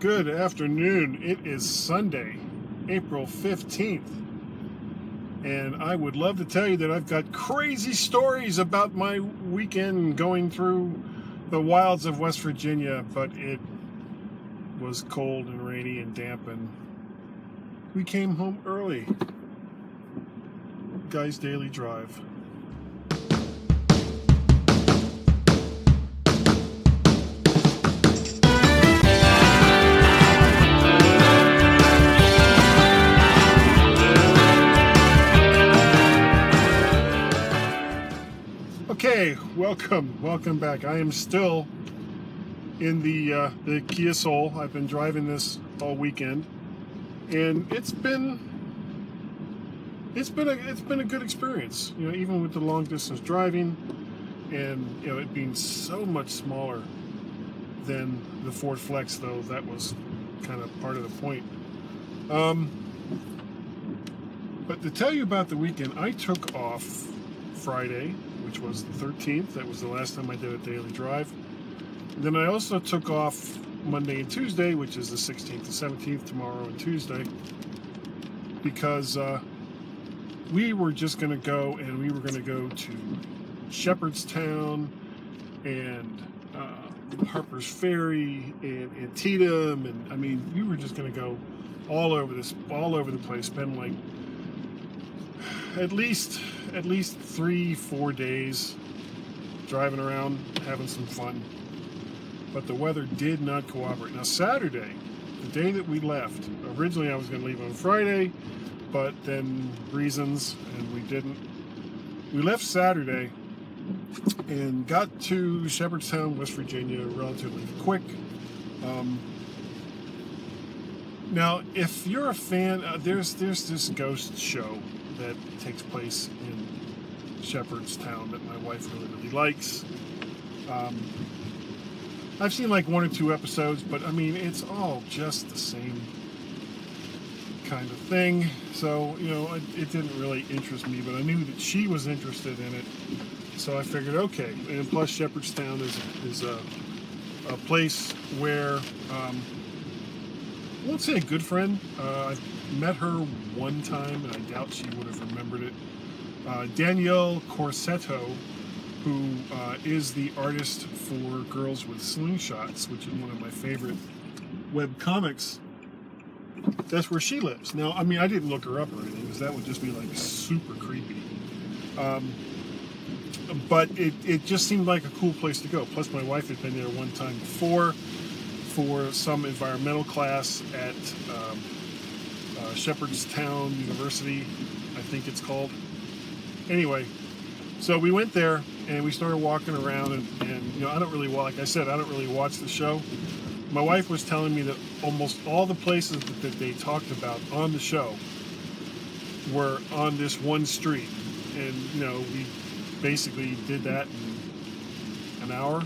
Good afternoon. It is Sunday, April 15th. And I would love to tell you that I've got crazy stories about my weekend going through the wilds of West Virginia, but it was cold and rainy and damp, and we came home early. Guy's Daily Drive. Okay, welcome back. I am still in the Kia Soul. I've been driving this all weekend, and it's been a good experience. You know, even with the long distance driving, and it being so much smaller than the Ford Flex, though that was kind of part of the point. But to tell you about the weekend, I took off Friday, which was the 13th. That was the last time I did a daily drive. And then I also took off Monday and Tuesday, which is the 16th to 17th, tomorrow and Tuesday, because we were just going to go, and we were going to go to Shepherdstown and Harper's Ferry and Antietam, and I mean, we were just going to go all over the place, spend like at least 3-4 days driving around, having some fun. But the weather did not cooperate. Now Saturday, the day that we left, originally I was going to leave on Friday, but then reasons, and we didn't. We left Saturday and got to Shepherdstown, West Virginia relatively quick. Now, if you're a fan, there's this ghost show that takes place in Shepherdstown that my wife really likes. I've seen like 1 or 2 episodes, but I mean, it's all just the same kind of thing. So, it didn't really interest me, but I knew that she was interested in it. So I figured, okay. And plus, Shepherdstown is a place where, I won't say a good friend. I've met her one time, and I doubt she would have remembered it. Danielle Corsetto, who is the artist for Girls with Slingshots, which is one of my favorite web comics. That's where she lives. Now, I mean, I didn't look her up or anything, because that would just be like super creepy. But it just seemed like a cool place to go. Plus, my wife had been there one time before for some environmental class at Shepherdstown University, I think it's called. Anyway, so we went there and we started walking around, and I don't really, like I said, I don't really watch the show. My wife was telling me that almost all the places that they talked about on the show were on this one street, and we basically did that in an hour.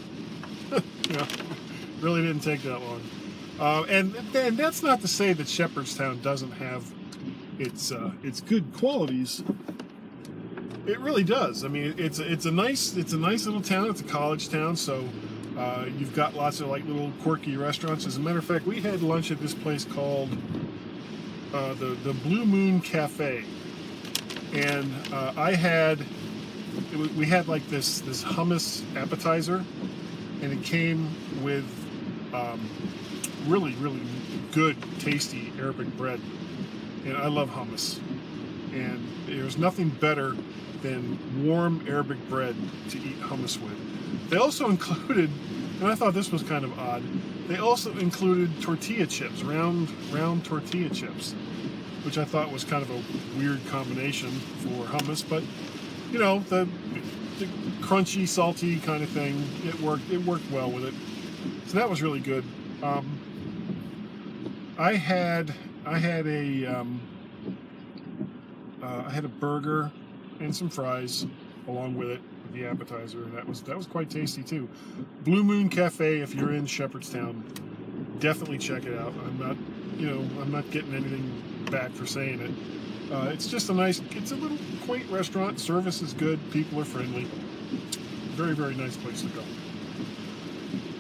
Really didn't take that long. And that's not to say that Shepherdstown doesn't have its good qualities. It really does. I mean, it's a nice little town. It's a college town, so you've got lots of like little quirky restaurants. As a matter of fact, we had lunch at this place called the Blue Moon Cafe, and we had like this hummus appetizer, and it came with really, really good, tasty Arabic bread. And I love hummus. And there's nothing better than warm Arabic bread to eat hummus with. They also included, and I thought this was kind of odd, they also included tortilla chips, round tortilla chips, which I thought was kind of a weird combination for hummus, but the crunchy, salty kind of thing, it worked well with it. So that was really good. I had a burger and some fries along with it, with the appetizer, and that was quite tasty too. Blue Moon Cafe, if you're in Shepherdstown, definitely check it out. I'm not getting anything back for saying it. It's just it's a little quaint restaurant. Service is good. People are friendly. Very, very nice place to go.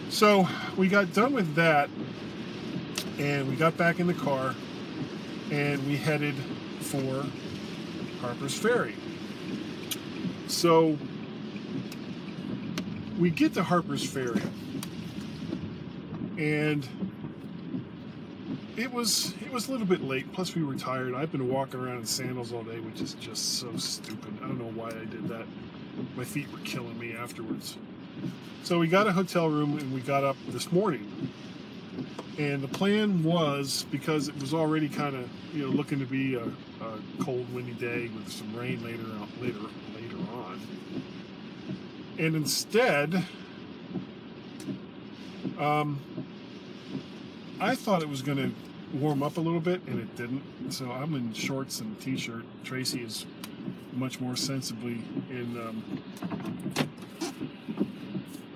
So we got done with that, And we got back in the car and we headed for Harper's Ferry. So we get to Harper's Ferry and it was a little bit late, plus we were tired. I've been walking around in sandals all day, which is just so stupid. I don't know why I did that. My feet were killing me afterwards. So we got a hotel room and we got up this morning. And the plan was, because it was already kind of, looking to be a cold, windy day with some rain later on. And instead, I thought it was going to warm up a little bit, and it didn't. So I'm in shorts and a t-shirt. Tracy is much more sensibly in.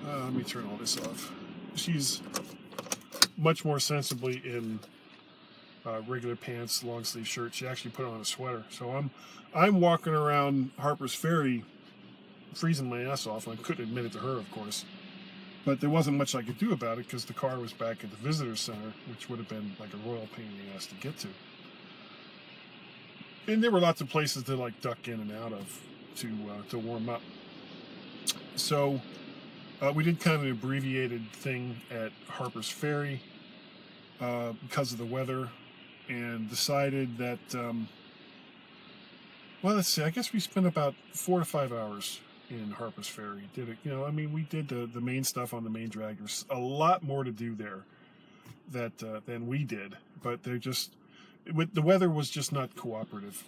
Let me turn all this off. She's much more sensibly in regular pants, long sleeve shirt. She actually put on a sweater. So I'm walking around Harper's Ferry, freezing my ass off. I couldn't admit it to her, of course. But there wasn't much I could do about it because the car was back at the visitor center, which would have been like a royal pain in the ass to get to. And there were lots of places to duck in and out of to warm up. So we did kind of an abbreviated thing at Harper's Ferry because of the weather, and decided that let's see. I guess we spent about 4 to 5 hours in Harper's Ferry. Did it, we did the main stuff on the main drag. There's a lot more to do there than we did, but the weather was just not cooperative.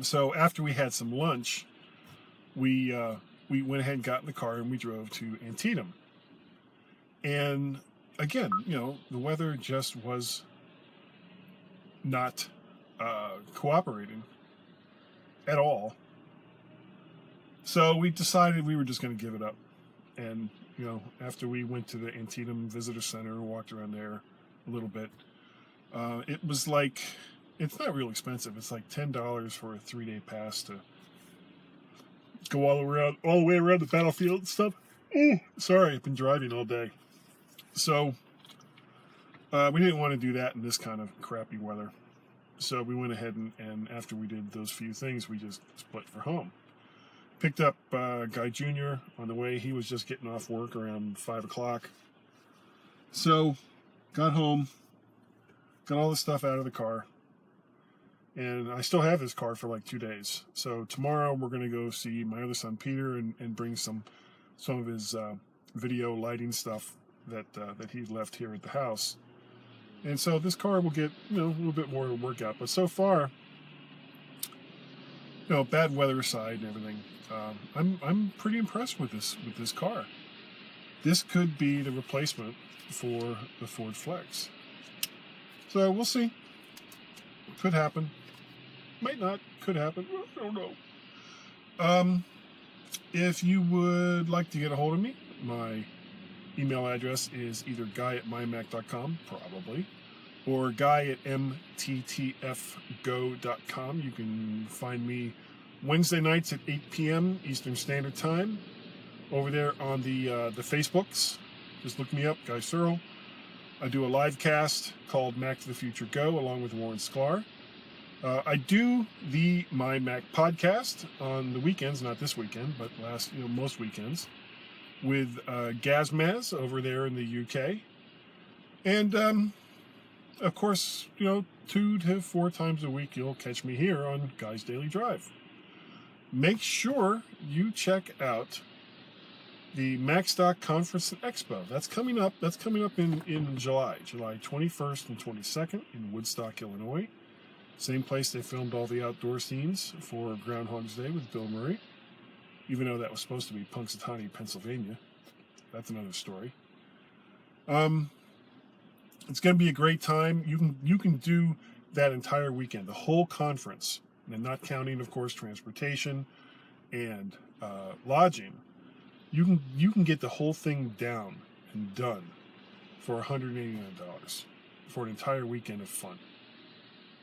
So after we had some lunch, we went ahead and got in the car and we drove to Antietam. And again, the weather just was not cooperating at all. So we decided we were just going to give it up. And, after we went to the Antietam Visitor Center and walked around there a little bit, it was it's not real expensive. It's like $10 for a 3-day pass to go all the way around the battlefield and stuff. Sorry, I've been driving all day. So we didn't want to do that in this kind of crappy weather. So we went ahead and after we did those few things, we just split for home. Picked up Guy Jr. on the way. He was just getting off work around 5 o'clock. So got home, got all the stuff out of the car, and I still have this car for like 2 days. So tomorrow we're going to go see my other son Peter and bring some of his video lighting stuff that he left here at the house. And so this car will get a little bit more of a workout. But so far, bad weather aside and everything, I'm pretty impressed with this car. This could be the replacement for the Ford Flex. So we'll see. Could happen. Might not. Could happen. I don't know. If you would like to get a hold of me, my email address is either guy@mymac.com, probably, or guy@mttfgo.com. You can find me Wednesday nights at 8 p.m. Eastern Standard Time over there on the Facebooks. Just look me up, Guy Searle. I do a live cast called Mac to the Future Go along with Warren Sklar. I do the MyMac Podcast on the weekends, not this weekend, but most weekends, with Gazmaz over there in the UK. And, of course, 2 to 4 times a week, you'll catch me here on Guy's Daily Drive. Make sure you check out the MacStock Conference and Expo. That's coming up. That's coming up in July 21st and 22nd in Woodstock, Illinois. Same place they filmed all the outdoor scenes for Groundhog's Day with Bill Murray, even though that was supposed to be Punxsutawney, Pennsylvania. That's another story. It's going to be a great time. You can do that entire weekend, the whole conference, and not counting, of course, transportation and lodging. You can get the whole thing down and done for $189 for an entire weekend of fun.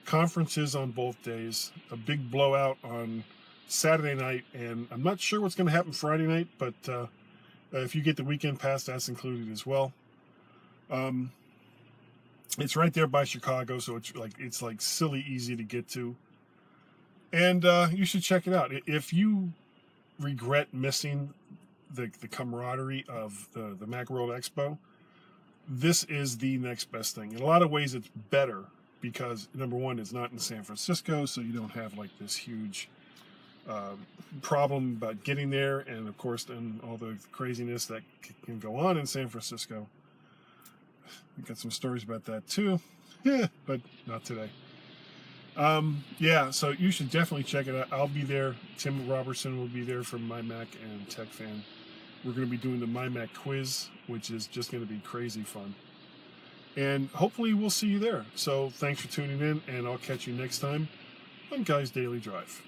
Conferences on both days, a big blowout on Saturday night, and I'm not sure what's going to happen Friday night, but if you get the weekend pass, that's included as well. It's right there by Chicago, so it's like silly easy to get to. And you should check it out. If you regret missing the camaraderie of the Macworld Expo, this is the next best thing. In a lot of ways, it's better because, number one, it's not in San Francisco, so you don't have like this huge problem about getting there, and of course, then all the craziness that can go on in San Francisco. We got some stories about that too, but not today. Yeah, so you should definitely check it out. I'll be there. Tim Robertson will be there from MyMac and Tech Fan. We're going to be doing the MyMac quiz, which is just going to be crazy fun. And hopefully we'll see you there. So thanks for tuning in, and I'll catch you next time on Guy's Daily Drive.